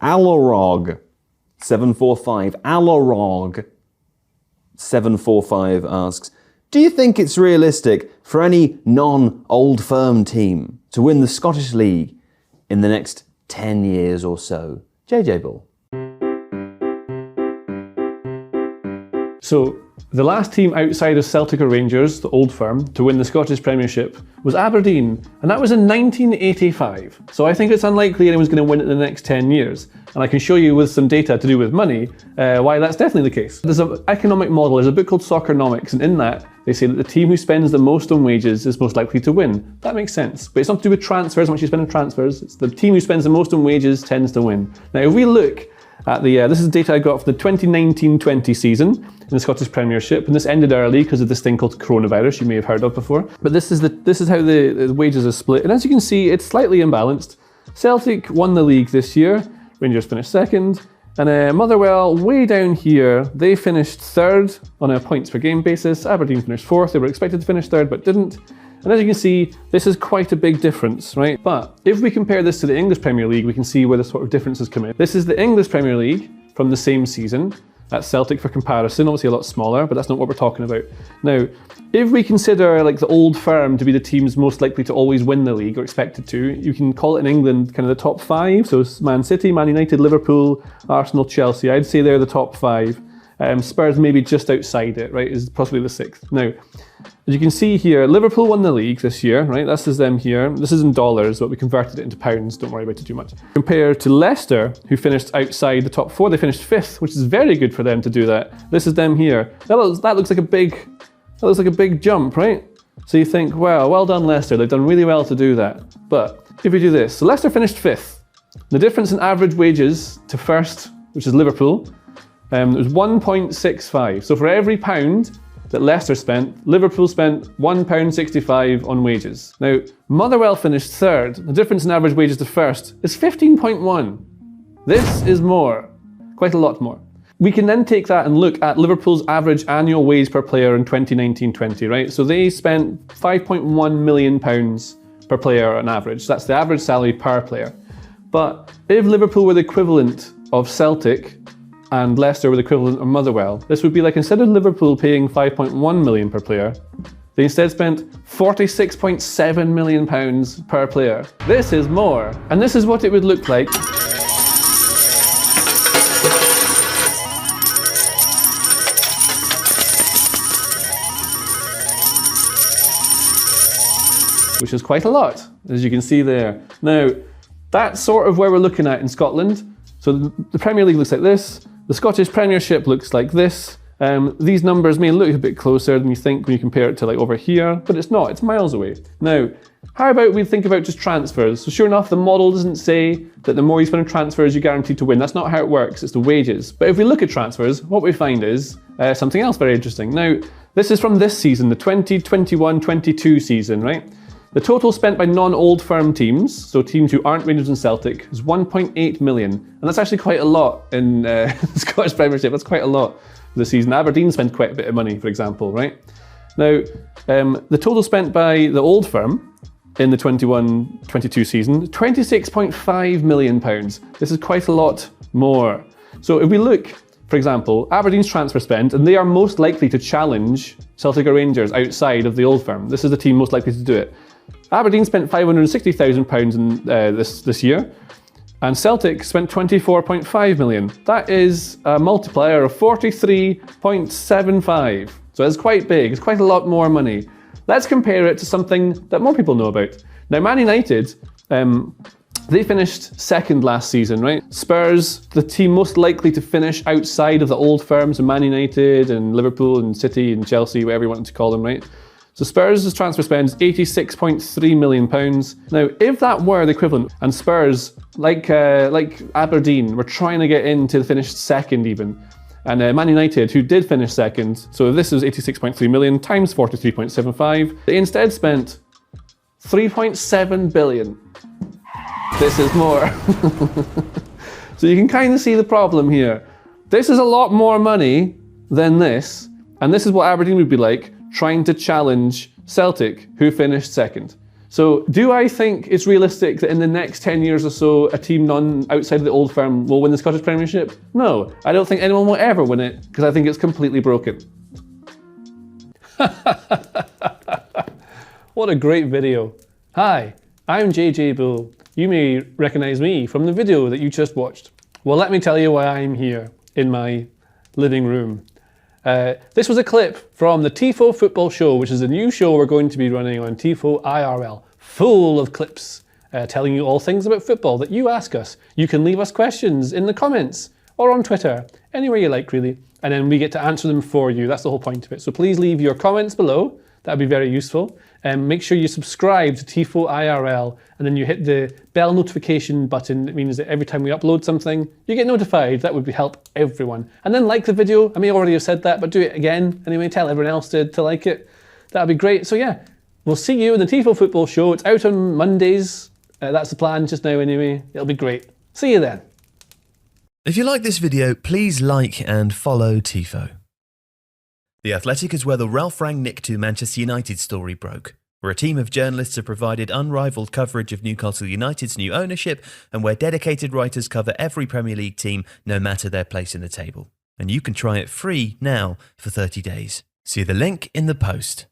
Alorog 745. Alorog 745 asks, do you think it's realistic for any non-Old Firm team to win the Scottish League in the next 10 years or so? JJ Bull. So, the last team outside of Celtic or Rangers, the Old Firm, to win the Scottish Premiership was Aberdeen, and that was in 1985. So I think it's unlikely anyone's going to win it in the next 10 years. And I can show you with some data to do with money why that's definitely the case. There's an economic model, there's a book called Soccernomics, and in that they say that the team who spends the most on wages is most likely to win. That makes sense, but it's not to do with transfers, how much you spend on transfers. It's the team who spends the most on wages tends to win. Now if we look at the, this is data I got for the 2019-20 season in the Scottish Premiership, and this ended early because of this thing called coronavirus you may have heard of before. But this is how the wages are split, and as you can see, it's slightly imbalanced. Celtic won the league this year, Rangers finished second, and Motherwell, way down here, they finished third on a points per game basis. Aberdeen finished fourth, they were expected to finish third but didn't. And as you can see, this is quite a big difference, right? But if we compare this to the English Premier League, we can see where the sort of differences come in. This is the English Premier League from the same season. That's Celtic for comparison, obviously a lot smaller, but that's not what we're talking about. Now, if we consider like the Old Firm to be the teams most likely to always win the league, or expected to, you can call it in England kind of the top five. So Man City, Man United, Liverpool, Arsenal, Chelsea. I'd say they're the top five. Spurs maybe just outside it, right, is possibly the sixth. Now, as you can see here, Liverpool won the league this year, right? This is them here. This is in dollars, but we converted it into pounds. Don't worry about it too much. Compared to Leicester, who finished outside the top four, they finished fifth, which is very good for them to do that. This is them here. That looks like a big jump, right? So you think, wow, well done Leicester. They've done really well to do that. But if we do this, so Leicester finished fifth. The difference in average wages to first, which is Liverpool, it was 1.65. So for every pound that Leicester spent, Liverpool spent £1.65 on wages. Now, Motherwell finished third. The difference in average wages to first is 15.1. This is more, quite a lot more. We can then take that and look at Liverpool's average annual wage per player in 2019-20, right? So they spent £5.1 million per player on average. That's the average salary per player. But if Liverpool were the equivalent of Celtic and Leicester were the equivalent of Motherwell, this would be like, instead of Liverpool paying 5.1 million per player, they instead spent £46.7 million per player. This is more. And this is what it would look like which is quite a lot, as you can see there. Now, that's sort of where we're looking at in Scotland. So the Premier League looks like this. The Scottish Premiership looks like this. These numbers may look a bit closer than you think when you compare it to like over here, but it's not, it's miles away. Now, how about we think about just transfers? So sure enough, the model doesn't say that the more you spend on transfers, you're guaranteed to win. That's not how it works, it's the wages. But if we look at transfers, what we find is something else very interesting. Now, this is from this season, the 2021-22 season, right? The total spent by non-Old Firm teams, so teams who aren't Rangers and Celtic, is 1.8 million. And that's actually quite a lot in the Scottish Premiership. That's quite a lot for the season. Aberdeen spent quite a bit of money, for example, right? Now, the total spent by the Old Firm in the 21-22 season, £26.5 million. This is quite a lot more. So if we look, for example, Aberdeen's transfer spend, and they are most likely to challenge Celtic or Rangers outside of the Old Firm. This is the team most likely to do it. Aberdeen spent £560,000 in this year, and Celtic spent £24.5 million. That is a multiplier of 43.75. So it's quite big, it's quite a lot more money. Let's compare it to something that more people know about. Now, Man United, they finished second last season, right? Spurs, the team most likely to finish outside of the Old Firms, so Man United and Liverpool and City and Chelsea, whatever you want to call them, right? So Spurs' transfer spend is £86.3 million. Now, if that were the equivalent, and Spurs, like Aberdeen, were trying to get in to finish second even, and Man United, who did finish second, so if this is 86.3 million times 43.75, they instead spent 3.7 billion. This is more. So you can kind of see the problem here. This is a lot more money than this, and this is what Aberdeen would be like trying to challenge Celtic, who finished second. So do I think it's realistic that in the next 10 years or so, a team outside of the old firm will win the Scottish Premiership? No, I don't think anyone will ever win it because I think it's completely broken. What a great video. Hi, I'm JJ Bull. You may recognize me from the video that you just watched. Well, let me tell you why I'm here in my living room. This was a clip from the Tifo Football Show, which is a new show we're going to be running on Tifo IRL, full of clips telling you all things about football that you ask us. You can leave us questions in the comments or on Twitter, anywhere you like really, and then we get to answer them for you. That's the whole point of it. So please leave your comments below. That'd be very useful. And make sure you subscribe to Tifo IRL, and then you hit the bell notification button. It means that every time we upload something, you get notified. That would help everyone. And then like the video. I may already have said that, but do it again. Anyway, tell everyone else to like it. That'd be great. So yeah, we'll see you in the Tifo Football Show. It's out on Mondays. That's the plan just now anyway. It'll be great. See you then. If you like this video, please like and follow Tifo. The Athletic is where the Ralph Rangnick to Manchester United story broke, where a team of journalists have provided unrivaled coverage of Newcastle United's new ownership, and where dedicated writers cover every Premier League team, no matter their place in the table. And you can try it free now for 30 days. See the link in the post.